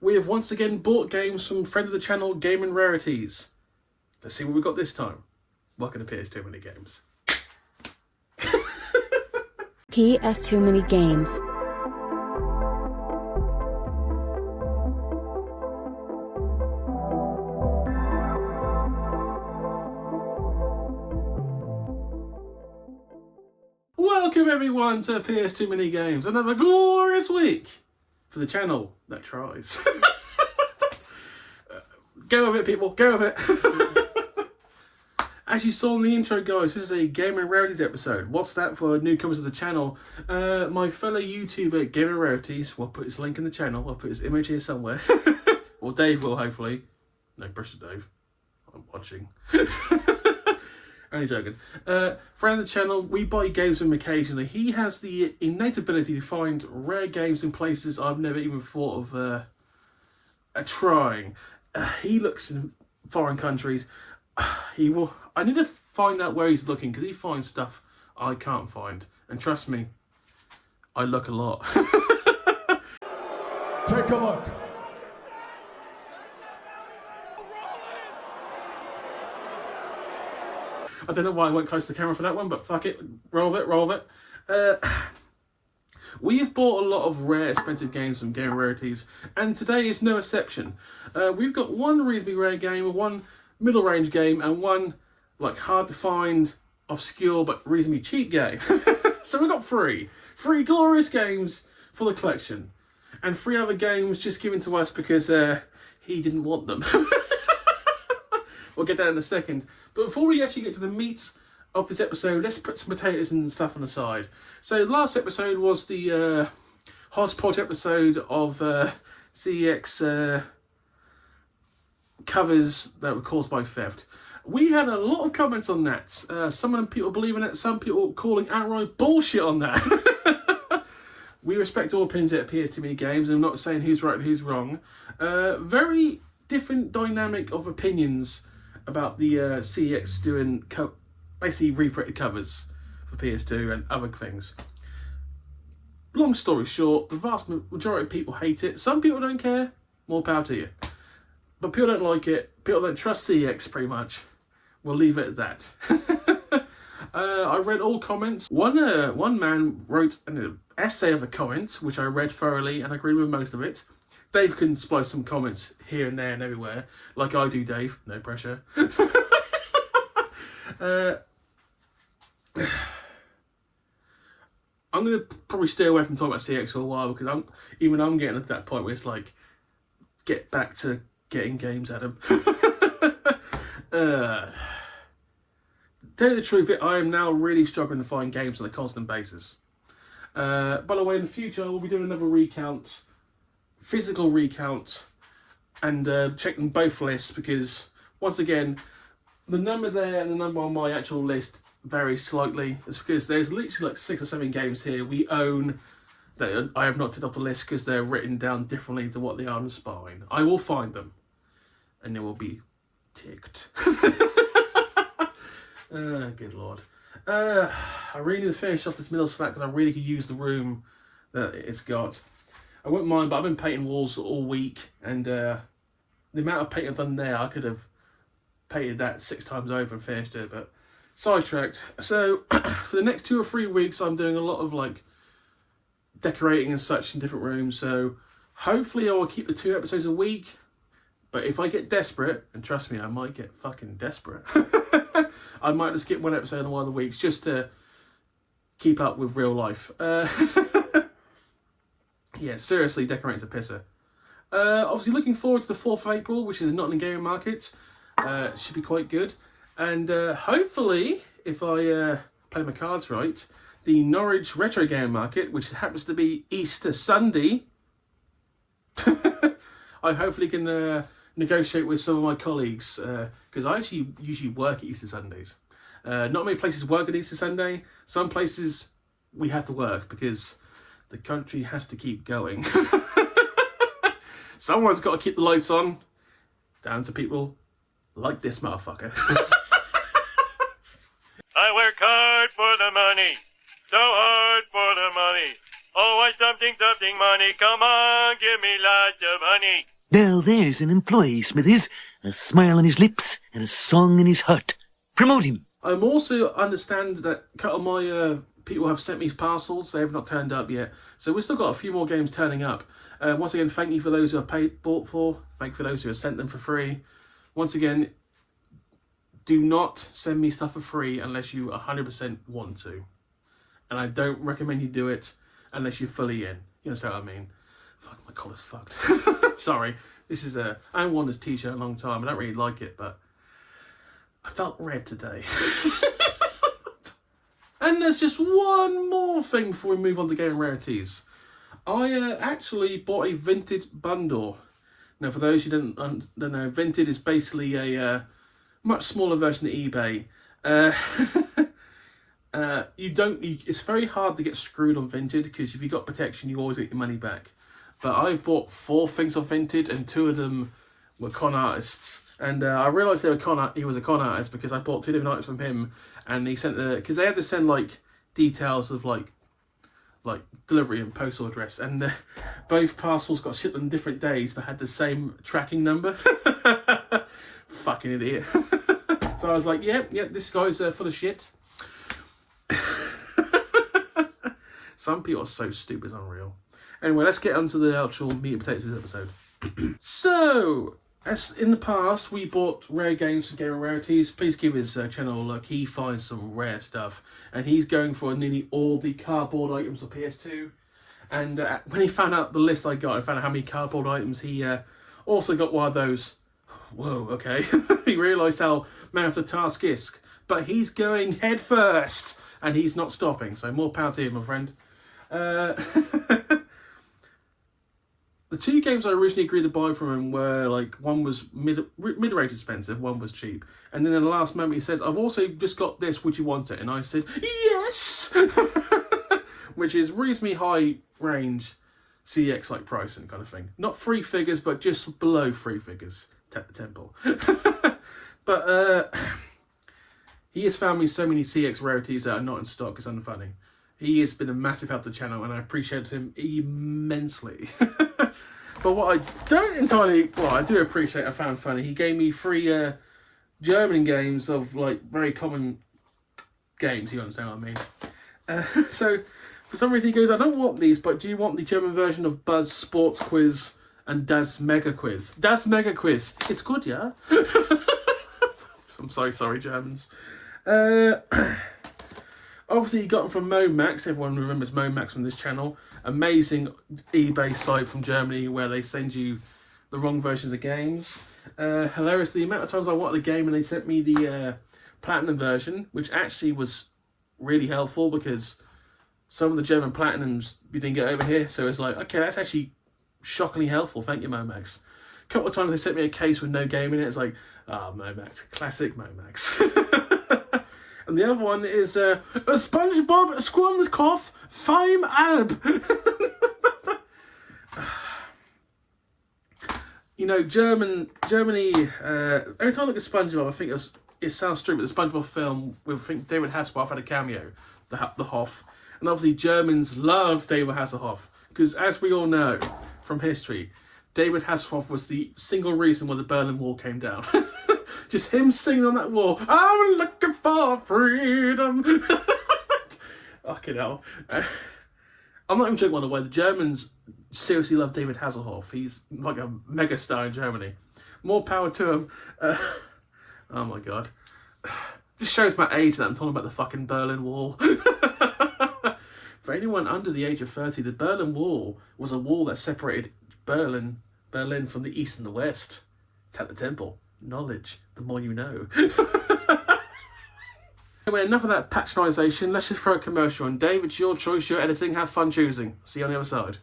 we have once again bought games from friend of the channel, Gaming Rarities. Let's see what we got this time. Welcome to PS Too Many Games. PS Too Many Games. Welcome everyone to PS Too Many Games. Another glorious week for the channel that tries. Go with it, people. Go with it. As you saw in the intro, guys, this is a Gaming Rarities episode. What's that for newcomers to the channel? My fellow YouTuber, Gaming Rarities, we'll put his link in the channel. I'll put his image here somewhere. Or Dave will, hopefully. No pressure, Dave. I'm watching. Only joking. Friend of the channel, we buy games from him occasionally. He has the innate ability to find rare games in places I've never even thought of trying. He looks in foreign countries. I need to find out where he's looking, because he finds stuff I can't find. And trust me, I look a lot. Take a look. I don't know why I went close to the camera for that one, but fuck it. Roll with it, roll with it. We have bought a lot of rare, expensive games from Gaming Rarities, and today is no exception. We've got one reasonably rare game, one middle range game, and one like hard to find, obscure but reasonably cheap game. So we've got three glorious games for the collection, and 3 other games just given to us because he didn't want them. We'll get that in a second. But before we actually get to the meat of this episode, let's put some potatoes and stuff on the side. So last episode was the hodgepodge episode of CEX covers that were caused by theft. We had a lot of comments on that. Some of them people believing it, some people calling outright bullshit on that. We respect all opinions at PS Too Many Games. I'm not saying who's right and who's wrong. Very different dynamic of opinions about the CEX doing basically reprinted covers for PS2 and other things. Long story short, the vast majority of people hate it. Some people don't care. More power to you. But people don't like it. People don't trust CEX pretty much. We'll leave it at that. I read all comments. One man wrote an essay of a comment, which I read thoroughly and I agreed with most of it. Dave can splice some comments here and there and everywhere, like I do, Dave. No pressure. I'm going to probably stay away from talking about CX for a while, because I'm getting at that point where it's like, get back to getting games at him. Tell you the truth, I am now really struggling to find games on a constant basis. By the way, in the future, I will be doing another recount. Physical recount, and checking both lists, because once again the number there and the number on my actual list varies slightly. It's because there's literally like 6 or 7 games here we own that I have not ticked off the list because they're written down differently to what they are on the spine. I will find them and they will be ticked. Good lord. I really need to finish off this middle slack because I really could use the room that it's got. I wouldn't mind, but I've been painting walls all week, and the amount of painting I've done there, I could have painted that 6 times over and finished it, but sidetracked. So, for the next 2 or 3 weeks, I'm doing a lot of, like, decorating and such in different rooms, so hopefully I will keep the 2 episodes a week, but if I get desperate, and trust me, I might get fucking desperate, I might just skip 1 episode in one of the weeks just to keep up with real life. Yeah, seriously, decorating's a pisser. Obviously looking forward to the 4th of April, which is not in the gaming market. Should be quite good. And hopefully, if I play my cards right, the Norwich Retro Game Market, which happens to be Easter Sunday, I hopefully can negotiate with some of my colleagues, because I actually usually work at Easter Sundays. Not many places work on Easter Sunday. Some places we have to work because the country has to keep going. Someone's got to keep the lights on. Down to people like this motherfucker. I work hard for the money. So hard for the money. Oh, I something, something money. Come on, give me lots of money. Well, there's an employee, Smithers. A smile on his lips and a song in his heart. Promote him. I'm also understand that a couple of my people have sent me parcels. They have not turned up yet. So we've still got a few more games turning up. Once again, thank you for those who have bought for. Thank you for those who have sent them for free. Once again, do not send me stuff for free unless you 100% want to. And I don't recommend you do it unless you're fully in. You understand what I mean? Fuck, my collar's fucked. Sorry. This is I haven't worn this t-shirt in a long time. I don't really like it, but I felt red today. And there's just one more thing before we move on to game rarities. I actually bought a Vinted bundle. Now, for those who don't know, Vinted is basically a much smaller version of eBay. It's very hard to get screwed on Vinted because if you got protection, you always get your money back. But I've bought 4 things off Vinted, and 2 of them were con artists. And I realised he was a con artist because I bought 2 different items from him, and he sent because they had to send like details of like delivery and postal address, and both parcels got shipped on different days but had the same tracking number. Fucking idiot. So I was like, yep, this guy's full of shit. Some people are so stupid, it's unreal. Anyway, let's get on to the actual meat and potatoes of this episode. So, as in the past, we bought rare games from Game of Rarities. Please give his channel a look. He finds some rare stuff. And he's going for nearly all the cardboard items of PS2. And when he found out the list I got and found out how many cardboard items, he also got one of those. Whoa, okay. He realised how man of the task is. But he's going head first. And he's not stopping. So more power to you, my friend. The 2 games I originally agreed to buy from him were like, one was mid-rate expensive, one was cheap. And then in the last moment he says, I've also just got this, would you want it? And I said, yes! Which is reasonably high range CEX like pricing kind of thing. Not 3 figures, but just below 3 figures. Temple. But he has found me so many CEX rarities that are not in stock. It's unfunny. He has been a massive help to the channel, and I appreciate him immensely. But what I don't entirely... Well, I do appreciate I found funny. He gave me 3 German games of, like, very common games, you understand what I mean. So, for some reason he goes, I don't want these, but do you want the German version of Buzz Sports Quiz and Das Mega Quiz? Das Mega Quiz. It's good, yeah? I'm so sorry, Germans. Obviously, he got them from Momax. Everyone remembers Momax from this channel. Amazing eBay site from Germany where they send you the wrong versions of games. Hilarious, the amount of times I wanted a game and they sent me the Platinum version, which actually was really helpful because some of the German Platinums we didn't get over here. So it's like, okay, that's actually shockingly helpful. Thank you, Momax. A couple of times they sent me a case with no game in it. It's like, Momax. Classic Momax. And the other one is a SpongeBob SquamCough Fime Ab. You know, Germany. Every time I look at SpongeBob, I think it sounds stupid. The SpongeBob film, I think David Hasselhoff had a cameo, the Hoff, and obviously Germans love David Hasselhoff because, as we all know from history, David Hasselhoff was the single reason why the Berlin Wall came down. Just him singing on that wall, I'm looking for freedom. Fucking hell. I'm not even joking, by the way. The Germans seriously love David Hasselhoff. He's like a megastar in Germany. More power to him. Oh my god. This shows my age that I'm talking about the fucking Berlin Wall. For anyone under the age of 30, the Berlin Wall was a wall that separated Berlin from the east and the west. Tap the temple. Knowledge, the more you know. Anyway, enough of that patronisation. Let's just throw a commercial on. Dave, it's your choice, your editing. Have fun choosing. See you on the other side.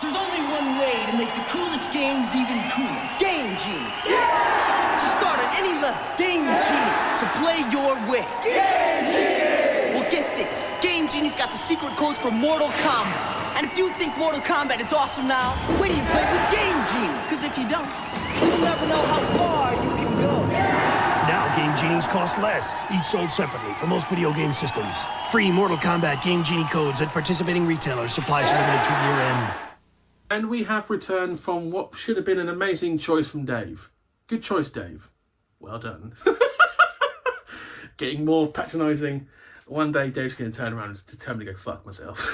There's only one way to make the coolest games even cooler. Game Genie. Yeah! To start at any level, Game Genie. To play your way. Game Genie! Well, get this. Game Genie's got the secret codes for Mortal Kombat. And if you think Mortal Kombat is awesome now, wait till you play it with Game Genie. Because if you don't, you'll never know how far you can go. Now Game Genie's cost less, each sold separately for most video game systems. Free Mortal Kombat Game Genie codes at participating retailers. Supplies are limited through year end. And we have returned from what should have been an amazing choice from Dave. Good choice, Dave. Well done. Getting more patronising. One day Dave's going to turn around and determine to go fuck myself.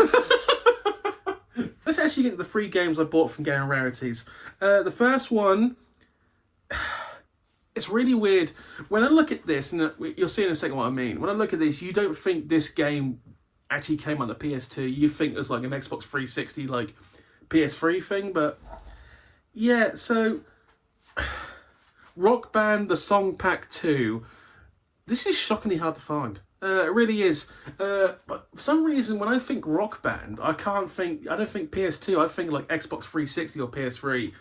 Let's actually get to the 3 games I bought from Game Rarities. The first one, it's really weird. When I look at this, and you'll see in a second what I mean. When I look at this, you don't think this game actually came on the PS2. You think it was like an Xbox 360, like PS3 thing, but yeah, so Rock Band, the Song Pack 2, this is shockingly hard to find. It really is. But for some reason, when I think Rock Band, I don't think PS2, I think like Xbox 360 or PS3.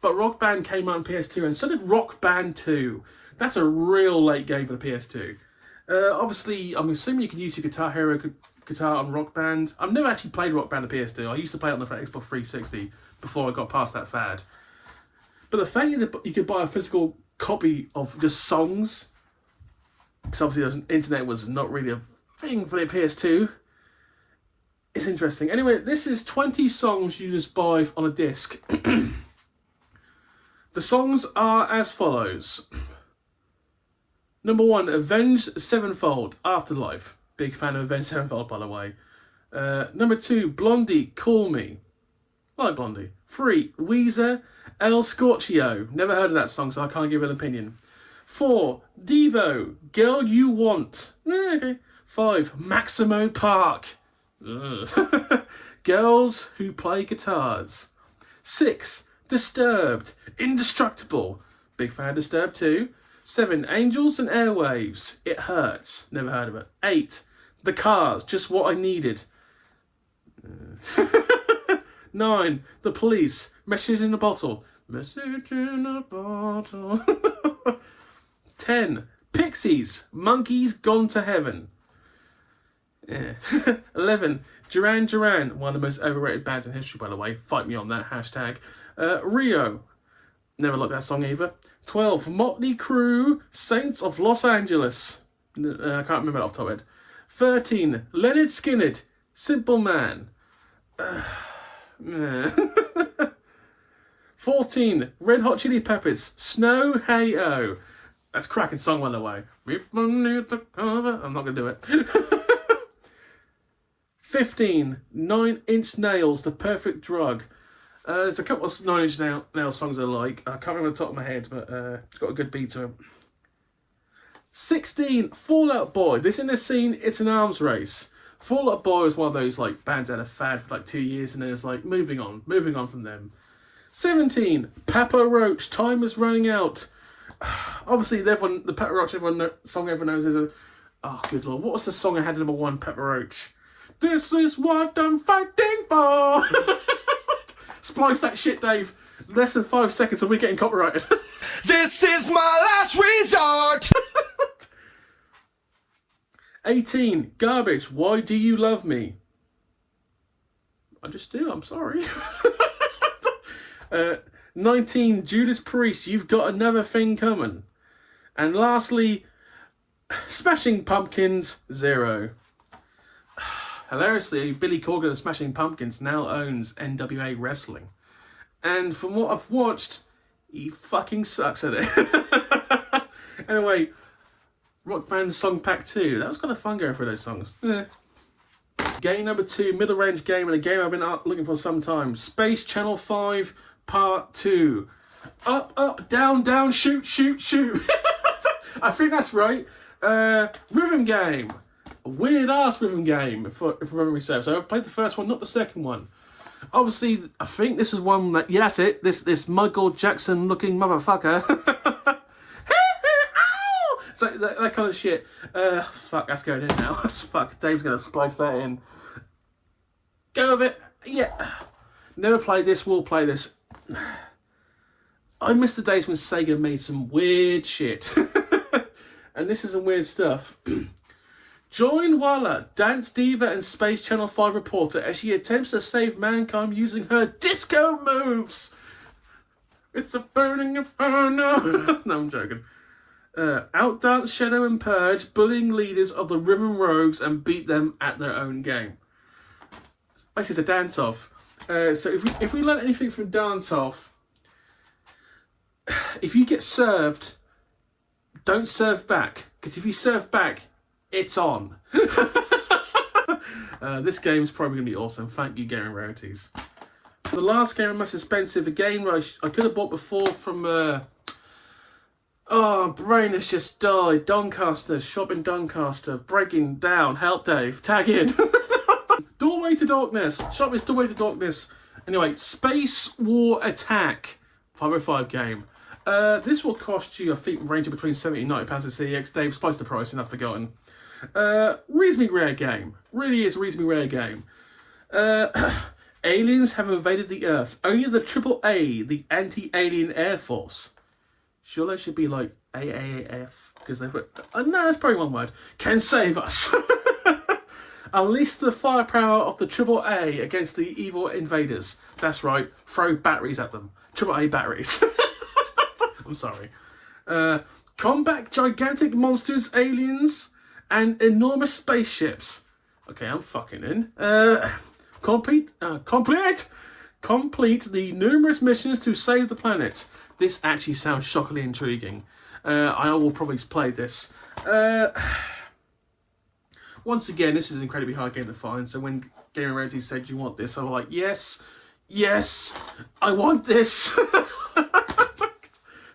But Rock Band came out on PS2, and so did Rock Band 2. That's a real late game for the PS2. Obviously, I'm assuming you can use your Guitar Hero guitar on Rock Band. I've never actually played Rock Band on PS2. I used to play it on the Xbox 360 before I got past that fad. But the fact that you could buy a physical copy of just songs, because obviously the internet was not really a thing for the PS2, it's interesting. Anyway, this is 20 songs you just buy on a disc. The songs are as follows. Number 1, Avenged Sevenfold, Afterlife. Big fan of Avenged Sevenfold, by the way. Number 2, Blondie, Call Me. I like Blondie. 3, Weezer, El Scorchio. Never heard of that song, so I can't give an opinion. 4, Devo, Girl You Want. Okay. 5, Maximo Park. Girls Who Play Guitars. 6, Disturbed, Indestructible. Big fan of Disturbed too. 7, Angels and Airwaves, It Hurts. Never heard of it. 8, The Cars, Just What I Needed. 9, The Police, Message in a Bottle. Message in a Bottle. 10, Pixies, Monkeys Gone to Heaven. Yeah. 11, Duran Duran, one of the most overrated bands in history, by the way. Fight me on that hashtag. Rio, never liked that song either. 12, Motley Crue, Saints of Los Angeles. I can't remember it off the top of my head. 13, Leonard Skinner, Simple Man. 14, Red Hot Chili Peppers, Snow Hey Oh. That's a cracking song, by the way. I'm not going to do it. 15, 9 Inch Nails, The Perfect Drug. There's a couple of 9 Inch Nails songs I like. I can't remember the top of my head, but it's got a good beat to it. 16, Fall Out Boy. This in this scene, it's an arms race. Fall Out Boy was one of those like bands that had a fad for like 2 years, and then it's like moving on from them. 17, Papa Roach, Time Is Running Out. Obviously, the Papa Roach song everyone knows is a... Oh, good lord. What was the song I had at number 1, Papa Roach? This is what I'm fighting for. Splice that shit, Dave. Less than 5 seconds and we're getting copyrighted. This is my last resort! 18, Garbage, Why Do You Love Me? I just do, I'm sorry. 19, Judas Priest, You've Got Another Thing Coming. And lastly, Smashing Pumpkins, 0. Hilariously, Billy Corgan of Smashing Pumpkins now owns NWA Wrestling. And from what I've watched, he fucking sucks at it. Anyway, Rock Band Song Pack 2. That was kind of fun going through those songs. Game number 2, middle range game, and a game I've been looking for some time. Space Channel 5 Part 2. Up, up, down, down, shoot, shoot, shoot. I think that's right. Rhythm game. A weird ass rhythm game, if memory serves. So I played the first one, not the second one. Obviously, I think this is one that, yeah, that's it. This Michael Jackson looking motherfucker. So that kind of shit. Fuck, that's going in now. Fuck, Dave's gonna splice that in. Go with it. Yeah. Never played this, will play this. I miss the days when Sega made some weird shit. And this is some weird stuff. Join Walla, Dance Diva and Space Channel 5 reporter as she attempts to save mankind using her disco moves. It's a burning inferno. No, I'm joking. Outdance Shadow and Purge, bullying leaders of the Rhythm Rogues and beat them at their own game. Basically, it's a dance-off. So if we learn anything from dance-off, if you get served, don't serve back. Because if you serve back, it's on. This game's probably going to be awesome. Thank you, Gaming Rarities. The last game, most expensive, a game I could have bought before from... brain has just died. Doncaster, shop in Doncaster, breaking down. Help, Dave. Tag in. Doorway to Darkness. Shop is Doorway to Darkness. Anyway, Space War Attack. 505 game. This will cost you, I think, ranging between £70 and £90 at CEX. Dave, spice the price, and I've forgotten. Reasonably rare game. Really is a reasonably rare game. Aliens have invaded the Earth. Only the AAA, the Anti-Alien Air Force. Sure, that should be like AAF, because they put... no, that's probably one word. Can save us. Unleash the firepower of the AAA against the evil invaders. That's right. Throw batteries at them. AAA batteries. I'm sorry. Combat gigantic monsters, aliens, and enormous spaceships. Okay, I'm fucking in. Complete the numerous missions to save the planet. This actually sounds shockingly intriguing. I will probably play this. Once again, this is an incredibly hard game to find. So when Gaming Rarities said you want this, I was like, yes, I want this.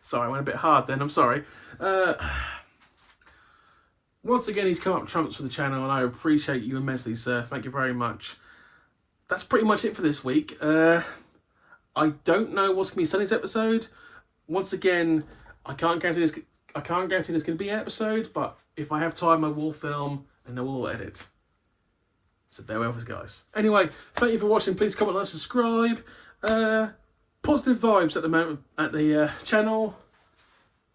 Sorry, I went a bit hard then. I'm sorry. Once again, he's come up trumps for the channel, and I appreciate you immensely, sir. Thank you very much. That's pretty much it for this week. I don't know what's going to be Sunday's episode. Once again, I can't guarantee there's going to be an episode, but if I have time, I will film and I will edit. So bear with us, guys. Anyway, thank you for watching. Please comment, like, subscribe. Positive vibes at the moment at the channel.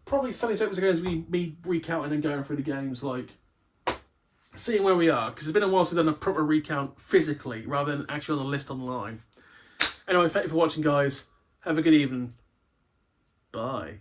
Probably Sunday's episode is going to be me recounting and going through the games, like seeing where we are, because it's been a while since I've done a proper recount physically rather than actually on the list online. Anyway, thank you for watching, guys. Have a good evening. Bye.